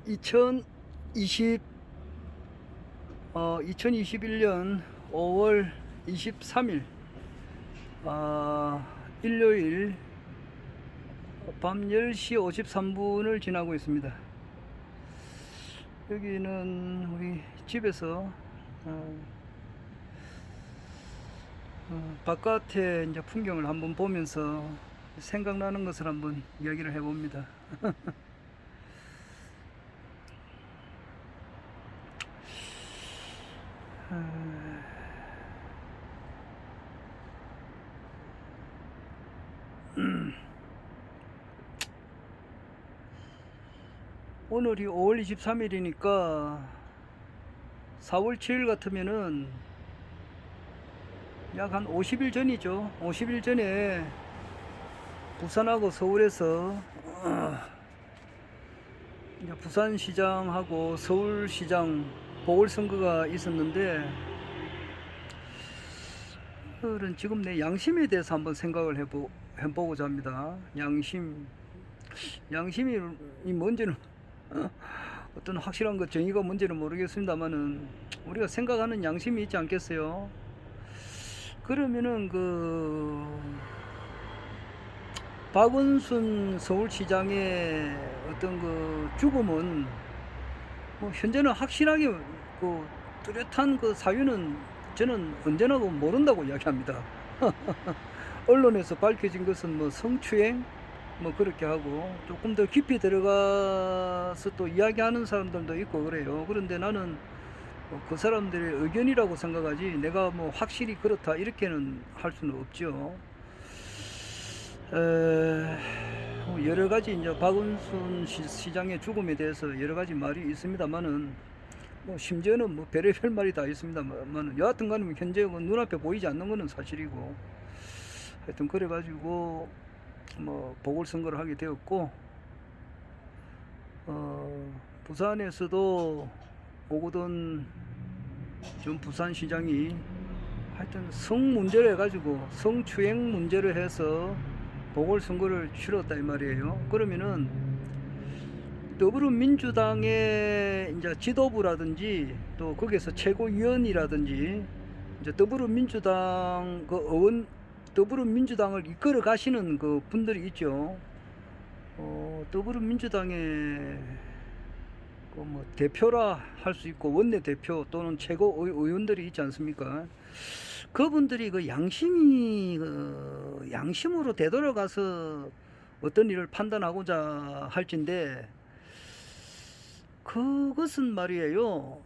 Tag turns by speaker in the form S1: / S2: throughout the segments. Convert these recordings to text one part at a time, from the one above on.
S1: 2020 2021년 5월 23일 일요일 밤 10시 53분을 지나고 있습니다. 여기는 우리 집에서 바깥에 이제 풍경을 한번 보면서 생각나는 것을 한번 이야기를 해봅니다. 오늘이 5월 23일이니까 4월 7일 같으면은 약 한 50일 전이죠. 50일 전에 부산하고 서울에서 이제 부산시장하고 서울시장 보궐선거가 있었는데, 오늘은 지금 내 양심에 대해서 한번 생각을 해보고자 합니다. 양심이 뭔지는 어떤 확실한 것 정의가 뭔지는 모르겠습니다만은 우리가 생각하는 양심이 있지 않겠어요? 그러면은 박원순 서울시장의 어떤 죽음은 뭐 현재는 확실하게 뚜렷한 사유는 저는 언제나 모른다고 이야기합니다. 언론에서 밝혀진 것은 뭐 성추행 뭐 그렇게 하고, 조금 더 깊이 들어가서 또 이야기하는 사람들도 있고 그래요. 그런데 나는 그 사람들의 의견이라고 생각하지, 내가 뭐 확실히 그렇다 이렇게는 할 수는 없죠. 여러 가지 이제 박원순 시장의 죽음에 대해서 여러 가지 말이 있습니다만은, 뭐 심지어는 뭐 별의별 말이 다 있습니다만, 여하튼 간에 현재 눈앞에 보이지 않는 것은 사실이고, 하여튼 그래가지고 뭐 보궐선거를 하게 되었고, 부산에서도 오거돈 전 부산시장이 하여튼 성 문제를 해가지고 성추행 문제를 해서 보궐선거를 치렀다 이 말이에요. 그러면은 더불어민주당의 이제 지도부라든지 또 거기에서 최고위원이라든지 이제 더불어민주당을 이끌어 가시는 분들이 있죠. 더불어민주당의 뭐 대표라 할 수 있고 원내대표 또는 최고의원들이 있지 않습니까? 그분들이 양심으로 되돌아가서 어떤 일을 판단하고자 할진데, 그것은 말이에요,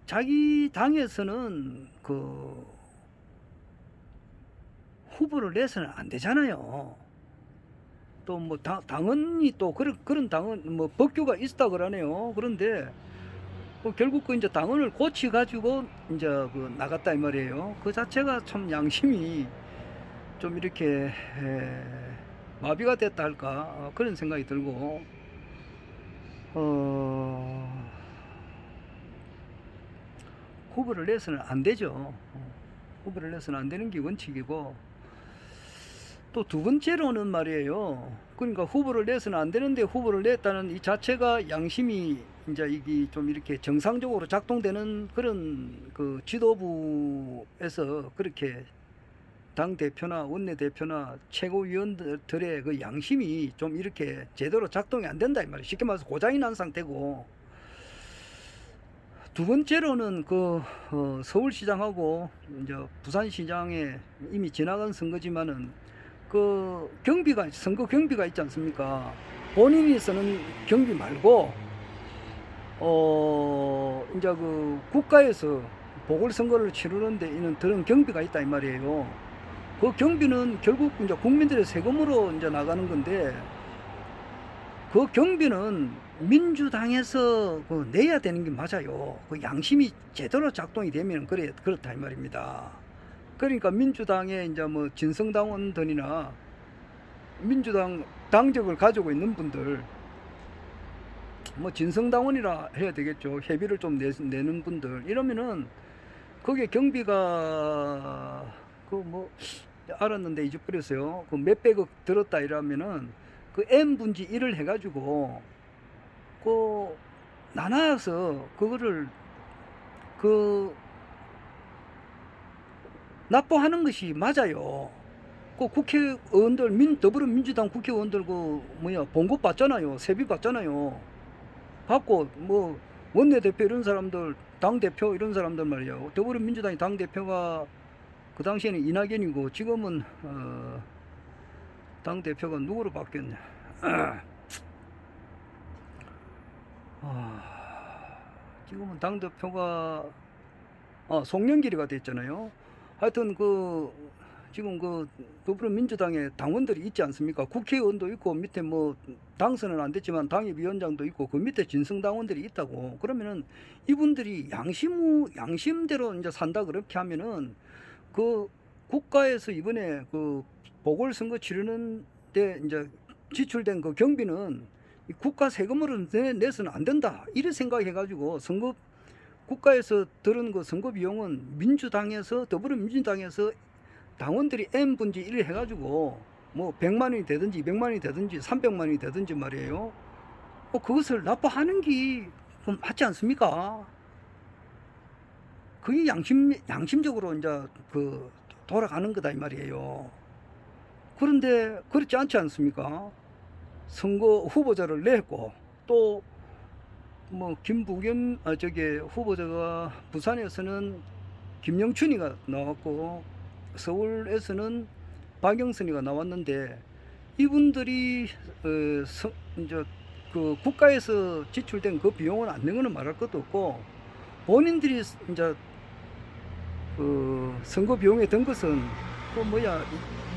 S1: 자기 당에서는 후보를 내서는 안 되잖아요. 또 뭐 당원이 또 그런 당원 뭐 법규가 있다 그러네요. 그런데 결국 이제 당원을 고치 가지고 이제 나갔다 이 말이에요. 그 자체가 참 양심이 좀 이렇게 마비가 됐다 할까, 그런 생각이 들고, 후보를 내서는 안 되죠. 후보를 내서는 안 되는 게 원칙이고, 또 두 번째로는 말이에요, 그러니까 후보를 내서는 안 되는데 후보를 냈다는 이 자체가 양심이 이제 이게 좀 이렇게 정상적으로 작동되는 그런 지도부에서 그렇게 당 대표나 원내 대표나 최고위원들의 양심이 좀 이렇게 제대로 작동이 안 된다 이 말이에요. 쉽게 말해서 고장이 난 상태고, 두 번째로는 서울시장하고 이제 부산시장에 이미 지나간 선거지만은 선거 경비가 있지 않습니까? 본인이 쓰는 경비 말고 이제 국가에서 보궐선거를 치르는데 있는 그런 경비가 있다 이 말이에요. 그 경비는 결국 이제 국민들의 세금으로 이제 나가는 건데, 그 경비는 민주당에서 내야 되는 게 맞아요. 양심이 제대로 작동이 되면 그렇다 이 말입니다. 그러니까 민주당의 이제 뭐 진성당원들이나 민주당 당적을 가지고 있는 분들, 뭐 진성당원이라 해야 되겠죠. 회비를 좀 내는 분들 이러면은 거기에 경비가 알았는데 잊어버렸어요. 몇백억 들었다 이러면은 N분지 1을 해가지고 나눠서 그거를 그 납부하는 것이 맞아요. 그 국회의원들, 더불어민주당 국회의원들 봉급 받잖아요. 세비 받잖아요. 받고 뭐 원내대표 이런 사람들, 당대표 이런 사람들 말이에요. 더불어민주당의 당대표가 그 당시에는 이낙연이고 지금은 당대표가 누구로 바뀌었냐. 지금은 당대표가 송영길이가 됐잖아요. 하여튼 지금 더불어민주당에 당원들이 있지 않습니까? 국회의원도 있고 밑에 뭐 당선은 안 됐지만 당협위원장도 있고 그 밑에 진성당원들이 있다고. 그러면은 이분들이 양심대로 이제 산다 그렇게 하면은 그 국가에서 이번에 그 보궐선거 치르는데 이제 지출된 그 경비는 국가 세금으로 내서는 안 된다 이런 생각해가지고 국가에서 들은 그 선거 비용은 더불어민주당에서 당원들이 N분지 1 해가지고 뭐 100만 원이 되든지 200만 원이 되든지 300만 원이 되든지 말이에요. 그것을 납부하는 게 맞지 않습니까? 그게 양심적으로 이제 돌아가는 거다 이 말이에요. 그런데 그렇지 않지 않습니까? 선거 후보자를 냈고 또 뭐 김부겸 후보자가 부산에서는 김영춘이가 나왔고 서울에서는 박영선이가 나왔는데 이분들이 이제 그 국가에서 지출된 그 비용은 안 낸 거는 말할 것도 없고 본인들이 이제 그 선거 비용에 든 것은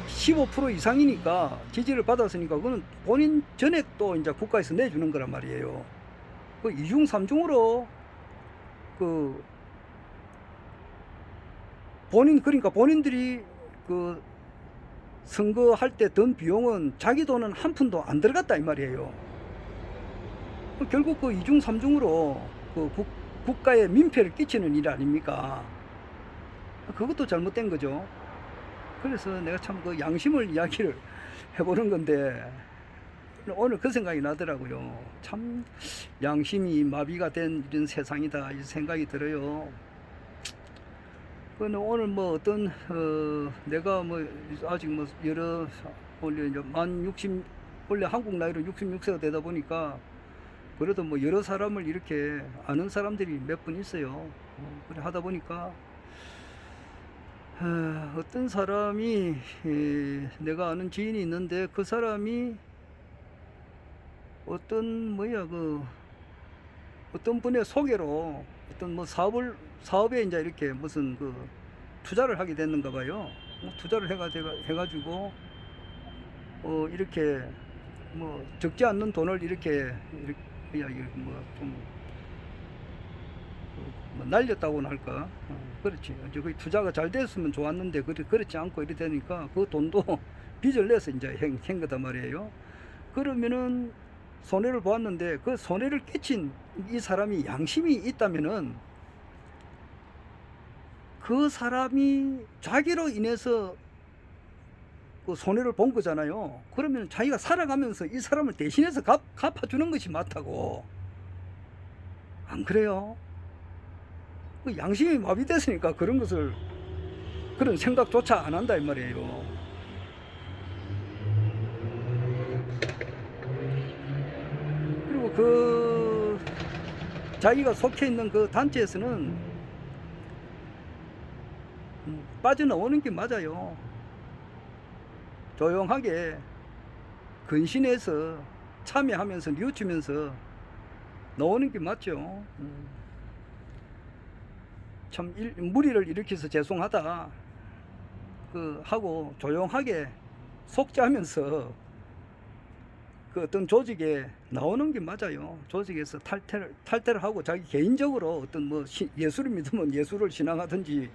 S1: 15% 이상이니까 지지를 받았으니까 그거는 본인 전액도 이제 국가에서 내주는 거란 말이에요. 그 이중 삼중으로 그러니까 본인들이 그 선거할 때 든 비용은 자기 돈은 한 푼도 안 들어갔다 이 말이에요. 결국 그 이중 삼중으로 국가에 민폐를 끼치는 일 아닙니까? 그것도 잘못된 거죠. 그래서 내가 참 양심을 이야기를 해보는 건데 오늘 그 생각이 나더라고요. 참 양심이 마비가 된 이런 세상이다 이 생각이 들어요. 오늘 내가 아직 원래 한국 나이로 66세가 되다 보니까 그래도 여러 사람을 이렇게 아는 사람들이 몇 분 있어요. 그래 하다 보니까 어떤 사람이 내가 아는 지인이 있는데 그 사람이 어떤 분의 소개로 어떤 사업에 이제 이렇게 무슨 투자를 하게 됐는가 봐요. 투자를 해가지고 이렇게 적지 않는 돈을 이렇게 날렸다고나 할까. 그렇지. 그 투자가 잘 됐으면 좋았는데 그렇지 않고 이렇게 되니까 그 돈도 빚을 내서 이제 한 거단 말이에요. 그러면은 손해를 보았는데 그 손해를 끼친 이 사람이 양심이 있다면은 그 사람이 자기로 인해서 그 손해를 본 거잖아요. 그러면 자기가 살아가면서 이 사람을 대신해서 갚아주는 것이 맞다고. 안 그래요? 그 양심이 마비됐으니까 그런 생각조차 안 한다 이 말이에요. 그리고 자기가 속해 있는 그 단체에서는 빠져나오는 게 맞아요. 조용하게 근신해서 참여하면서 뉘우치면서 나오는 게 맞죠. 참 무리를 일으켜서 죄송하다 하고 조용하게 속죄하면서 어떤 조직에 나오는 게 맞아요. 조직에서 탈퇴를 하고 자기 개인적으로 어떤 예수를 믿으면 예수를 신앙하든지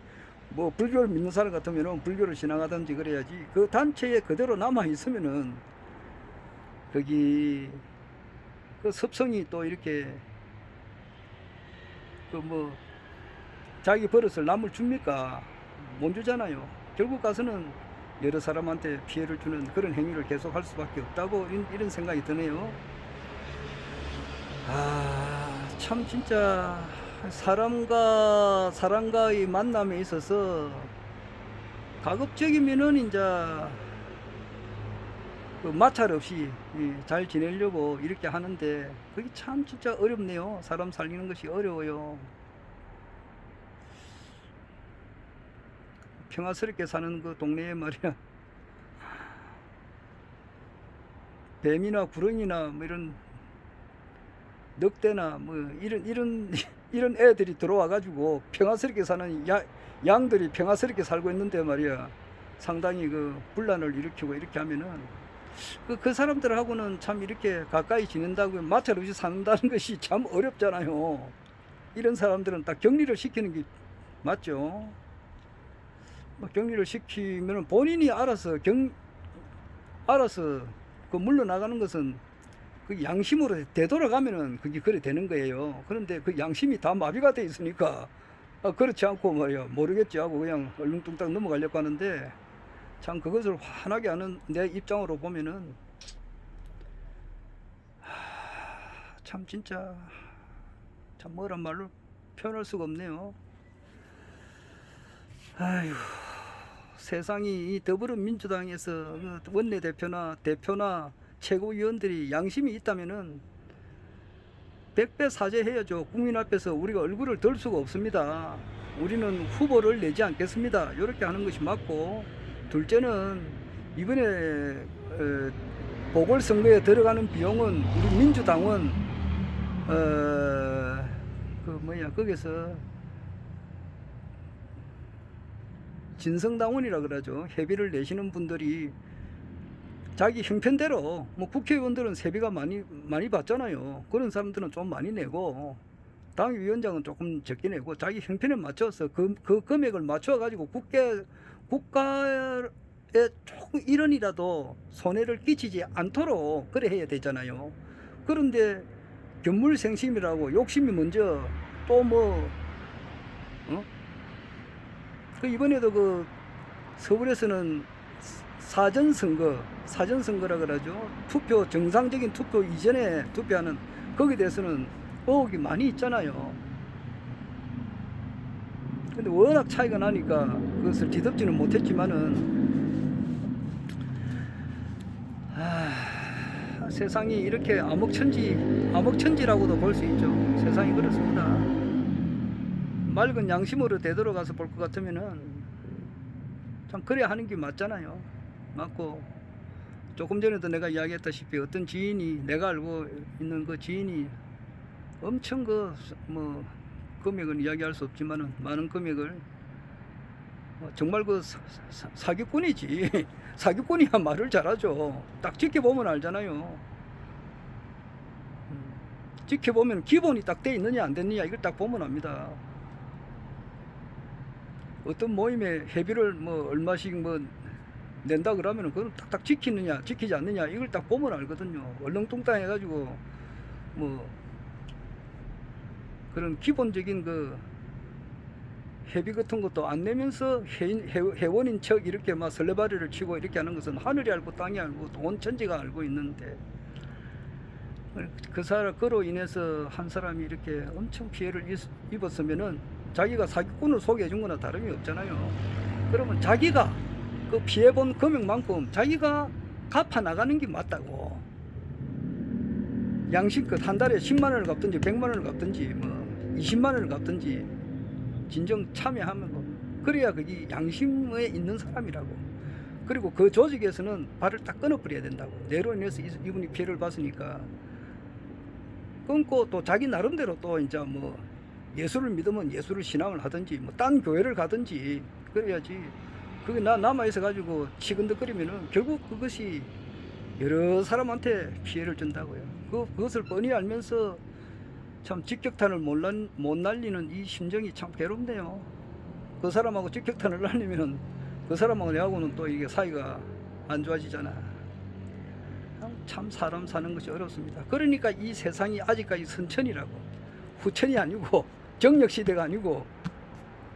S1: 불교를 믿는 사람 같으면 불교를 신앙하든지 그래야지. 그 단체에 그대로 남아 있으면은 거기 섭성이 또 이렇게 자기 버릇을 남을 줍니까? 못 주잖아요. 결국 가서는 여러 사람한테 피해를 주는 그런 행위를 계속 할 수밖에 없다고 이런 생각이 드네요. 참 진짜 사람과의 만남에 있어서 가급적이면은 이제 그 마찰 없이 잘 지내려고 이렇게 하는데 그게 참 진짜 어렵네요. 사람 살리는 것이 어려워요. 평화스럽게 사는 그 동네에 말이야, 뱀이나 구렁이나 뭐 이런 늑대나 뭐 이런 이런 애들이 들어와 가지고 평화스럽게 사는 양들이 평화스럽게 살고 있는데 말이야, 상당히 그 분란을 일으키고 이렇게 하면은 그 사람들하고는 참 이렇게 가까이 지낸다고 마찰 없이 산다는 것이 참 어렵잖아요. 이런 사람들은 딱 격리를 시키는 게 맞죠. 뭐 격리를 시키면은 본인이 알아서 그 물러나가는 것은 그 양심으로 되돌아가면은 그게 그래 되는 거예요. 그런데 그 양심이 다 마비가 돼 있으니까 그렇지 않고 말이야 모르겠지 하고 그냥 얼렁뚱땅 넘어가려고 하는데, 참 그것을 환하게 하는 내 입장으로 보면은 참 진짜 참 뭐란 말로 표현할 수가 없네요. 아휴, 세상이 이 더불어민주당에서 원내대표나 대표나 최고위원들이 양심이 있다면은 100배 사죄해야죠. 국민 앞에서 우리가 얼굴을 들 수가 없습니다. 우리는 후보를 내지 않겠습니다. 이렇게 하는 것이 맞고, 둘째는 이번에 보궐선거에 들어가는 비용은 우리 민주당은 거기서 진성당원이라 그러죠. 회비를 내시는 분들이 자기 형편대로, 뭐 국회의원들은 세비가 많이 받잖아요. 그런 사람들은 좀 많이 내고, 당위원장은 조금 적게 내고, 자기 형편에 맞춰서 그 금액을 맞춰 가지고 국가에 조금 1원이라도 손해를 끼치지 않도록 그래 해야 되잖아요. 그런데 견물생심이라고 욕심이 먼저 또 그 이번에도 그 서울에서는 사전선거라 그러죠. 정상적인 투표 이전에 투표하는 거기에 대해서는 의혹이 많이 있잖아요. 근데 워낙 차이가 나니까 그것을 뒤덮지는 못했지만은, 세상이 이렇게 암흑천지라고도 볼 수 있죠. 세상이 그렇습니다. 맑은 양심으로 되돌아가서 볼 것 같으면은 참 그래야 하는 게 맞잖아요. 맞고, 조금 전에도 내가 이야기했다시피 어떤 지인이, 내가 알고 있는 그 지인이 엄청 금액은 이야기할 수 없지만은 많은 금액을, 정말 그 사기꾼이지. 사기꾼이야 말을 잘하죠. 딱 지켜보면 알잖아요. 지켜보면 기본이 딱 돼 있느냐 안 됐느냐 이걸 딱 보면 압니다. 어떤 모임에 회비를 얼마씩 낸다 그러면은 그건 딱딱 지키지 않느냐 이걸 딱 보면 알거든요. 얼렁뚱땅 해가지고 그런 기본적인 그 회비 같은 것도 안 내면서 회원인 척 이렇게 설레발이를 치고 이렇게 하는 것은 하늘이 알고 땅이 알고 온 천지가 알고 있는데, 그로 인해서 한 사람이 이렇게 엄청 피해를 입었으면은 자기가 사기꾼을 소개해 준 거나 다름이 없잖아요. 그러면 자기가 그 피해본 금액만큼 자기가 갚아 나가는 게 맞다고. 양심껏 한 달에 10만 원을 갚든지 100만 원을 갚든지 20만 원을 갚든지 진정 참여하면 그래야 그게 양심에 있는 사람이라고. 그리고 그 조직에서는 발을 딱 끊어버려야 된다고. 내로 인해서 이분이 피해를 봤으니까 끊고, 또 자기 나름대로 또 이제 예수를 믿으면 예수를 신앙을 하든지 딴 교회를 가든지 그래야지. 그게 남아 있어 가지고 치근덕거리면은 결국 그것이 여러 사람한테 피해를 준다고요. 그것을 뻔히 알면서 참 직격탄을 못 날리는 이 심정이 참 괴롭네요. 그 사람하고 직격탄을 날리면은 그 사람하고 내하고는 또 이게 사이가 안 좋아지잖아. 참 사람 사는 것이 어렵습니다. 그러니까 이 세상이 아직까지 선천이라고, 후천이 아니고 정력시대가 아니고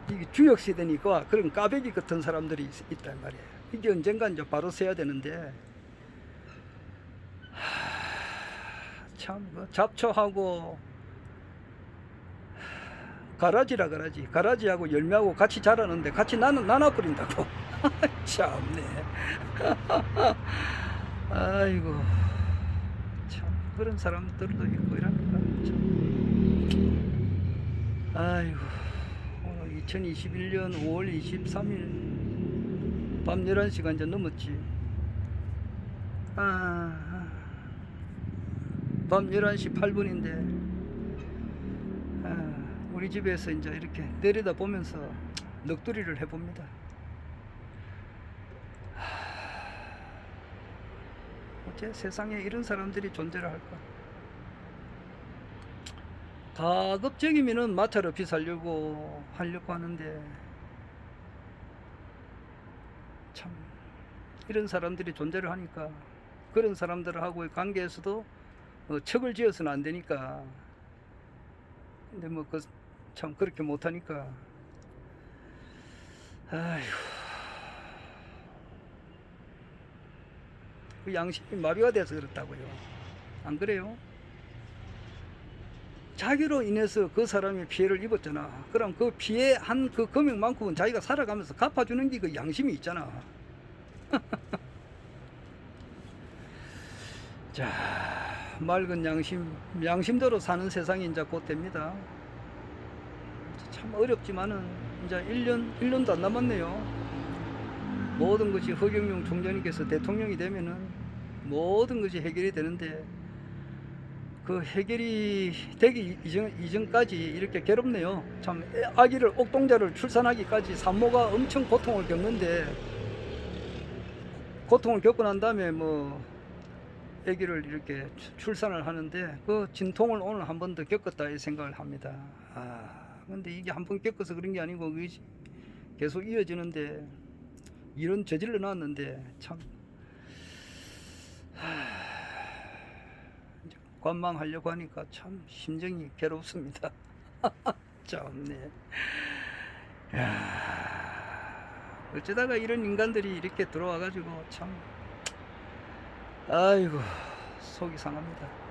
S1: 이게 주역시대니까 그런 까베기 같은 사람들이 있단 말이에요. 이게 언젠가 이제 바로 서야 되는데, 참 잡초하고 가라지라 그러지. 가라지하고 열매하고 같이 자라는데 같이 나눠버린다고. 참네. 아이고, 참 그런 사람들도 있고 이러니까 참. 아이고, 오늘 2021년 5월 23일 밤 11시가 이제 넘었지. 밤 11시 8분인데 우리 집에서 이제 이렇게 내려다 보면서 넋두리를 해봅니다. 어째 세상에 이런 사람들이 존재를 할까? 가급적이면은 마찰 없이 살려고 하려고 하는데 참 이런 사람들이 존재를 하니까 그런 사람들하고의 관계에서도 척을 지어서는 안 되니까. 근데 뭐 참 그렇게 못하니까 아휴, 그 양심이 마비가 돼서 그렇다고요. 안 그래요? 자기로 인해서 그 사람이 피해를 입었잖아. 그럼 그 피해한 그 금액만큼은 자기가 살아가면서 갚아주는 게 그 양심이 있잖아. 자, 맑은 양심대로 사는 세상이 이제 곧 됩니다. 참 어렵지만은 이제 1년도 안 남았네요. 모든 것이 허경영 총장님께서 대통령이 되면은 모든 것이 해결이 되는데 그 해결이 되기 이전까지 이렇게 괴롭네요. 참 아기를 옥동자를 출산하기까지 산모가 엄청 고통을 겪는데 고통을 겪고 난 다음에 뭐 아기를 이렇게 출산을 하는데 그 진통을 오늘 한 번 더 겪었다 이 생각을 합니다. 근데 이게 한 번 겪어서 그런 게 아니고 그게 계속 이어지는데 이런 저질러 놨는데 참 관망하려고 하니까 참 심정이 괴롭습니다. 참네. 어쩌다가 이런 인간들이 이렇게 들어와가지고 참 아이고 속이 상합니다.